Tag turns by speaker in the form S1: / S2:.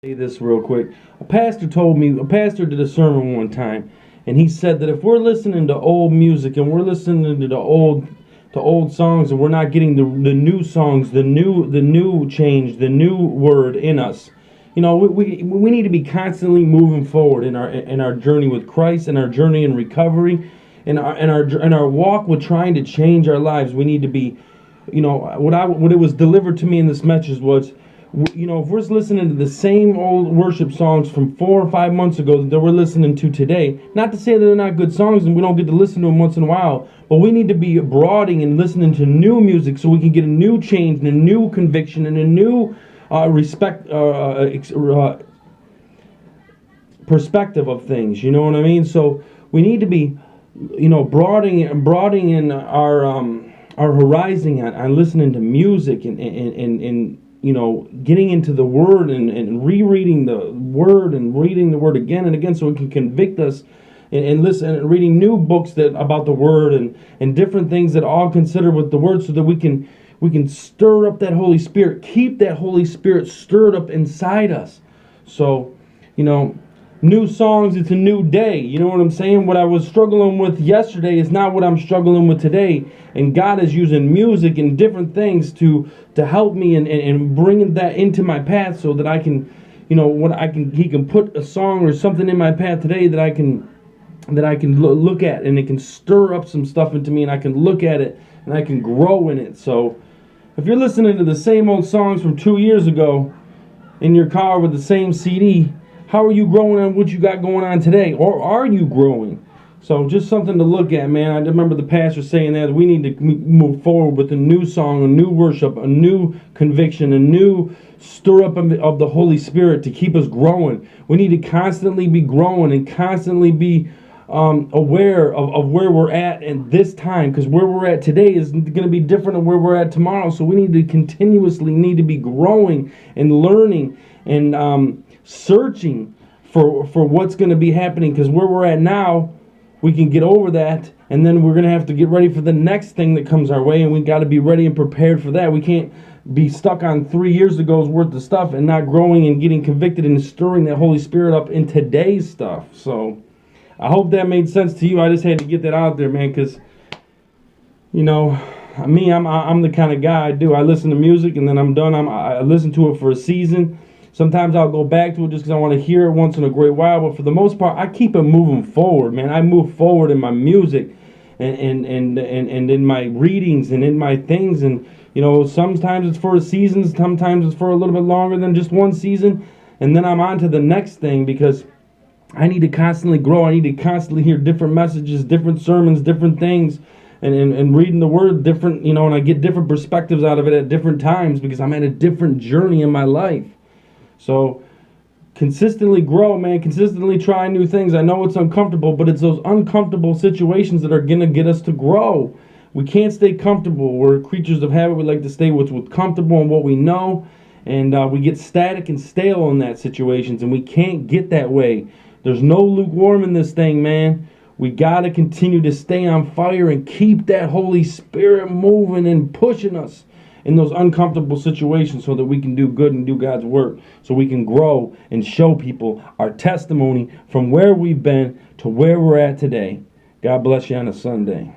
S1: Say this real quick. A pastor did a sermon one time, and he said that if we're listening to old music and we're listening to old songs and we're not getting the new songs, the new change, the new word in us, we need to be constantly moving forward in our journey with Christ, and our journey in recovery, in our walk with trying to change our lives. We need to be, what it was delivered to me in this message was, if we're listening to the same old worship songs from 4 or 5 months ago that we're listening to today, not to say that they're not good songs and we don't get to listen to them once in a while, but we need to be broadening and listening to new music so we can get a new change and a new conviction and a new perspective of things. You know what I mean? So we need to be, broadening in our horizon on listening to music and getting into the Word and rereading the Word and reading the Word again and again so it can convict us and listen and reading new books about the Word and different things that all consider with the Word so that we can stir up that Holy Spirit, keep that Holy Spirit stirred up inside us. So, new songs, it's a new day. You know what I'm saying? What I was struggling with yesterday is not what I'm struggling with today. And God is using music and different things to help me and bringing that into my path so that I can, He can put a song or something in my path today that I can look at, and it can stir up some stuff into me, and I can look at it and I can grow in it. So if you're listening to the same old songs from 2 years ago in your car with the same CD, how are you growing on what you got going on today? Or are you growing? So just something to look at, man. I remember the pastor saying that we need to move forward with a new song, a new worship, a new conviction, a new stir up of the Holy Spirit to keep us growing. We need to constantly be growing and constantly be aware of where we're at this time, because where we're at today is going to be different than where we're at tomorrow. So we need to continuously be growing and learning and searching for what's going to be happening, because where we're at now, we can get over that, and then we're going to have to get ready for the next thing that comes our way, and we got to be ready and prepared for that. We can't be stuck on 3 years ago's worth of stuff and not growing and getting convicted and stirring that Holy Spirit up in today's stuff. So I hope that made sense to you. I just had to get that out there, man, because me, I'm the kind of guy I listen to music and then I'm done. I listen to it for a season. Sometimes I'll go back to it just because I want to hear it once in a great while. But for the most part, I keep it moving forward, man. I move forward in my music and in my readings and in my things. And, sometimes it's for a season. Sometimes it's for a little bit longer than just one season. And then I'm on to the next thing, because I need to constantly grow. I need to constantly hear different messages, different sermons, different things. And reading the Word different, and I get different perspectives out of it at different times because I'm at a different journey in my life. So consistently grow, man. Consistently try new things. I know it's uncomfortable, but it's those uncomfortable situations that are going to get us to grow. We can't stay comfortable. We're creatures of habit. We like to stay what's comfortable and what we know. And we get static and stale in that situations, and we can't get that way. There's no lukewarm in this thing, man. We got to continue to stay on fire and keep that Holy Spirit moving and pushing us in those uncomfortable situations so that we can do good and do God's work, so we can grow and show people our testimony from where we've been to where we're at today. God bless you on a Sunday.